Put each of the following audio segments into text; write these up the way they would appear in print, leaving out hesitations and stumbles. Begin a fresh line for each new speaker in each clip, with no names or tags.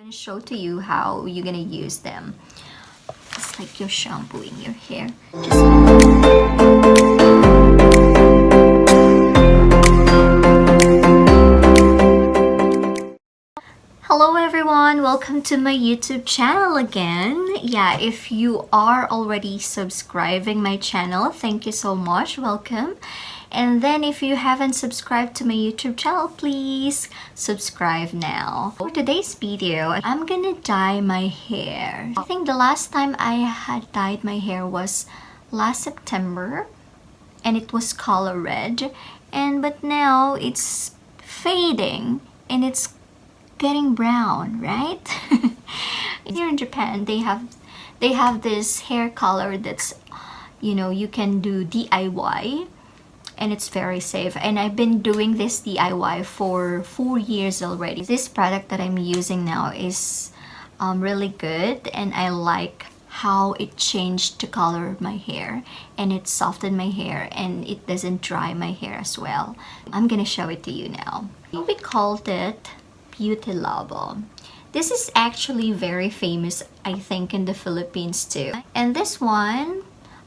going to show to you how you're going to use them. It's like you're shampooing your hair. Hello everyone, welcome to my YouTube channel again. Yeah, if you are already subscribing my channel, thank you so much, welcome. And then if you haven't subscribed to my YouTube channel, please subscribe now. For today's video, I'm gonna dye my hair. I think the last time I had dyed my hair was last September and it was color red, but now it's fading and it's getting brown, right? Here in Japan, they have this hair color that's, you can do DIY and it's very safe, and I've been doing this DIY for 4 years already. This product that I'm using now is really good, and I like how it changed the color of my hair, and it softened my hair, and it doesn't dry my hair as well. I'm gonna show it to you now. We called it Beauty Labo. This is actually very famous, I think, in the Philippines too. And this one,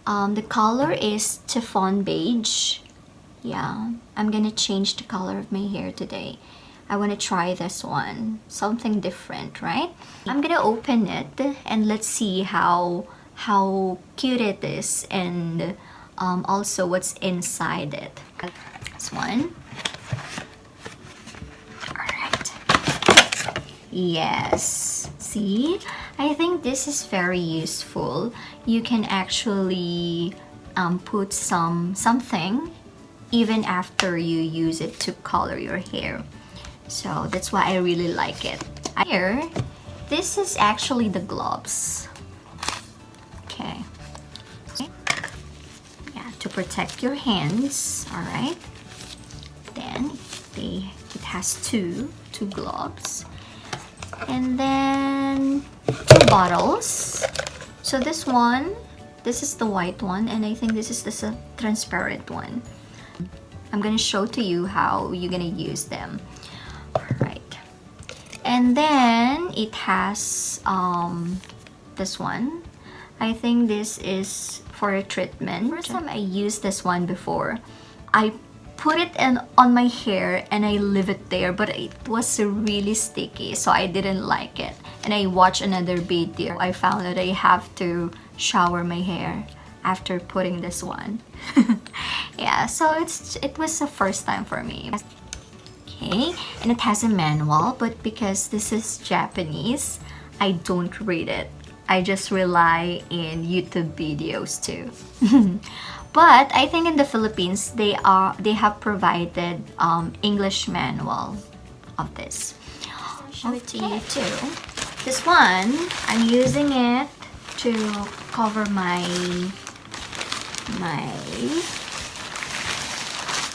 the color is Chiffon Beige. Yeah, I'm gonna change the color of my hair today. I want to try this one, something different, right? I'm gonna open it and let's see how cute it is, and also what's inside it. This one. Yes, see, I think this is very useful. You can actually put something even after you use it to color your hair, so that's why I really like it. Here, this is actually the gloves. Okay, yeah, to protect your hands. All right, then it has two gloves. And then 2 bottles. So this is the white one, and I think this is the transparent one. I'm gonna show to you how you're gonna use them. Alright. And then it has this one. I think this is for a treatment. First time I used this one before, I put it on my hair and I leave it there, but it was really sticky, so I didn't like it. And I watched another video. I found that I have to shower my hair after putting this one. Yeah, so it was the first time for me. Okay, and it has a manual, but because this is Japanese, I don't read it. I just rely in YouTube videos too. But I think in the Philippines, they have provided English manual of this. I'll show it to you too. This one, I'm using it to cover my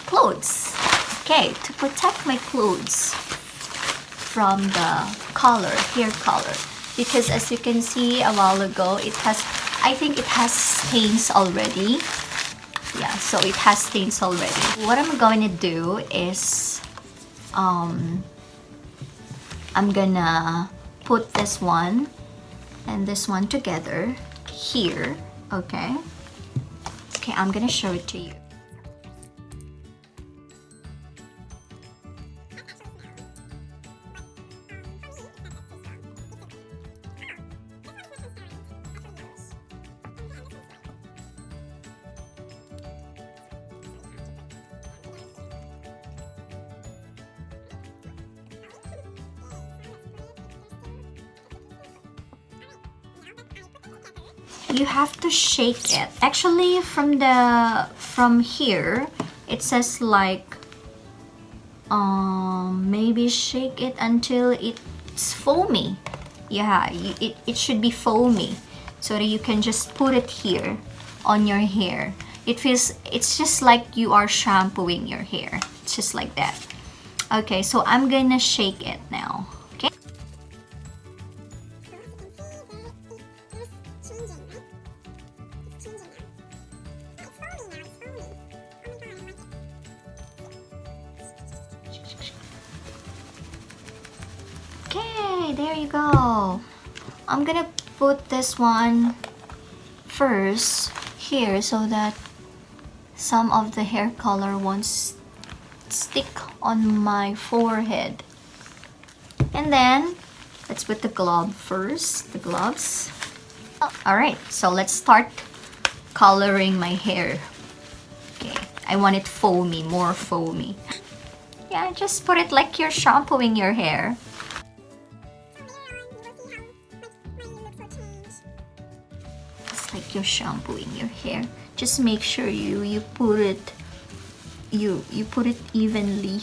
clothes. Okay, to protect my clothes from the hair color. Because as you can see a while ago, I think it has stains already. Yeah, so it has stains already. What I'm going to do is I'm gonna put this one and this one together here. Okay, I'm gonna show it to you. You have to shake it. Actually, from here, it says like maybe shake it until it's foamy. Yeah, it should be foamy, so that you can just put it here on your hair. It's just like you are shampooing your hair. It's just like that. Okay, so I'm gonna shake it now. Okay. there you go. I'm gonna put this one first here so that some of the hair color won't stick on my forehead. And then let's put the glove first, the gloves. Alright, so let's start coloring my hair. Okay, I want it foamy, more foamy. Yeah, just put it like you're shampooing your hair. It's like you're shampooing your hair. Just make sure you put it evenly.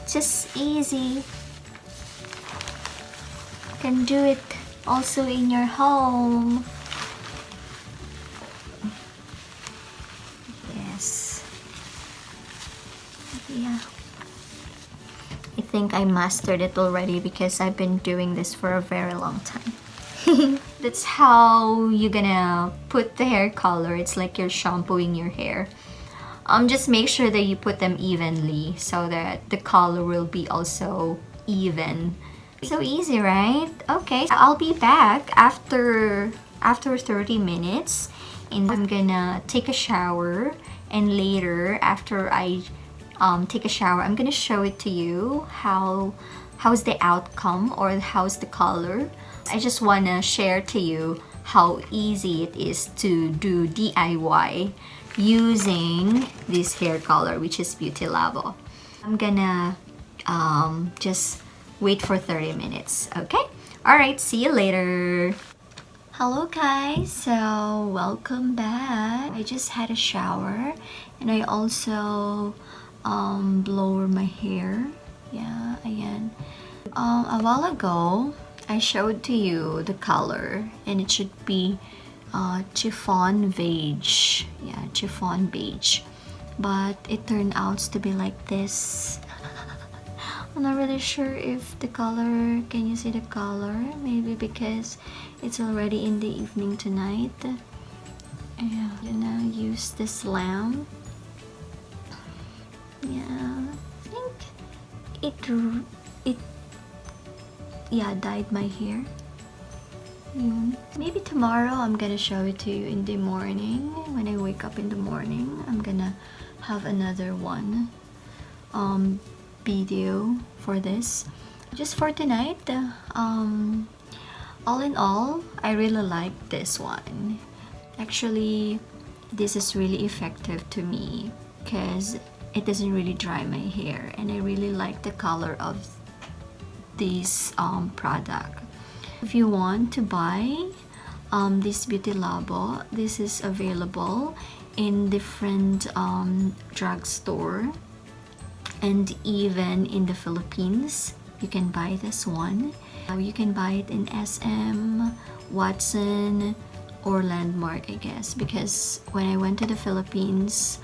Just easy. You can do it also in your home. Yes. Yeah. I think I mastered it already because I've been doing this for a very long time. That's how you're gonna put the hair color. It's like you're shampooing your hair. Just make sure that you put them evenly so that the color will be also even. So easy, right? Okay, so I'll be back after 30 minutes and I'm gonna take a shower, and later after I take a shower, I'm gonna show it to you how's the outcome or how's the color. I just wanna share to you how easy it is to do DIY using this hair color, which is Beauty Labo. I'm gonna just wait for 30 minutes, okay? Alright, see you later. Hello guys, so welcome back. I just had a shower and I also blower my hair. Yeah, ayan. A while ago, I showed to you the color and it should be Chiffon Beige. Yeah, Chiffon Beige. But it turned out to be like this. I'm not really sure if the color, can you see the color? Maybe because it's already in the evening tonight. Yeah, I'm gonna use this lamp. Yeah, I think it dyed my hair. Maybe tomorrow I'm gonna show it to you in the morning. When I wake up in the morning, I'm gonna have another one video for this. Just for tonight, all in all, I really like this one. Actually, this is really effective to me because it doesn't really dry my hair, and I really like the color of this product. If you want to buy this Beauty Labo, this is available in different drugstore, and even in the Philippines you can buy this one. You can buy it in SM, Watson, or Landmark, I guess, because when I went to the Philippines,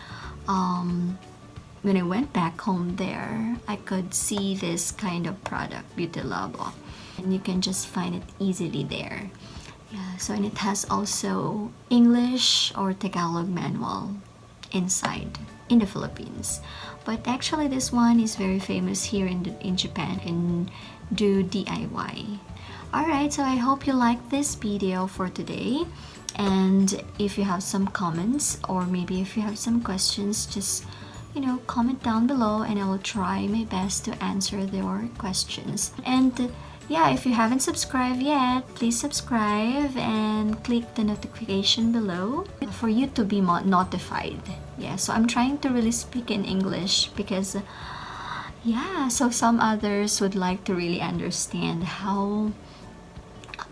when I went back home there, I could see this kind of product, Beauty Labo, and you can just find it easily there. Yeah, so and it has also English or Tagalog manual inside in the Philippines. But actually this one is very famous here in Japan. You can do DIY. Alright, so I hope you like this video for today. And if you have some comments or maybe if you have some questions, just comment down below and I will try my best to answer your questions. And yeah, if you haven't subscribed yet, please subscribe and click the notification below for you to be notified. Yeah, so I'm trying to really speak in English because yeah, so some others would like to really understand how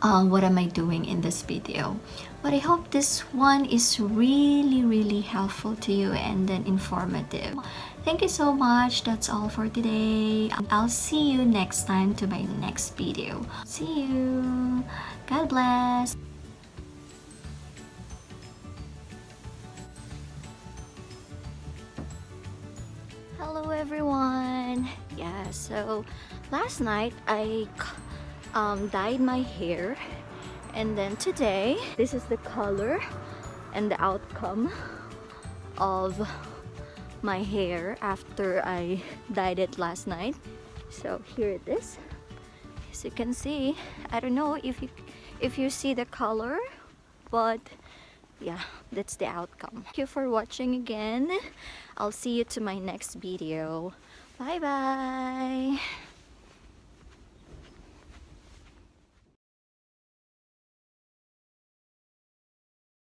what am I doing in this video. But I hope this one is really helpful to you and then informative. Thank you so much. That's all for today. I'll see you next time to my next video. See you. God bless. Hello everyone. Yeah, so last night I dyed my hair And then today, this is the color and the outcome of my hair after I dyed it last night. So here it is. As you can see, I don't know if you see the color, but yeah, that's the outcome. Thank you for watching again. I'll see you to my next video. Bye bye.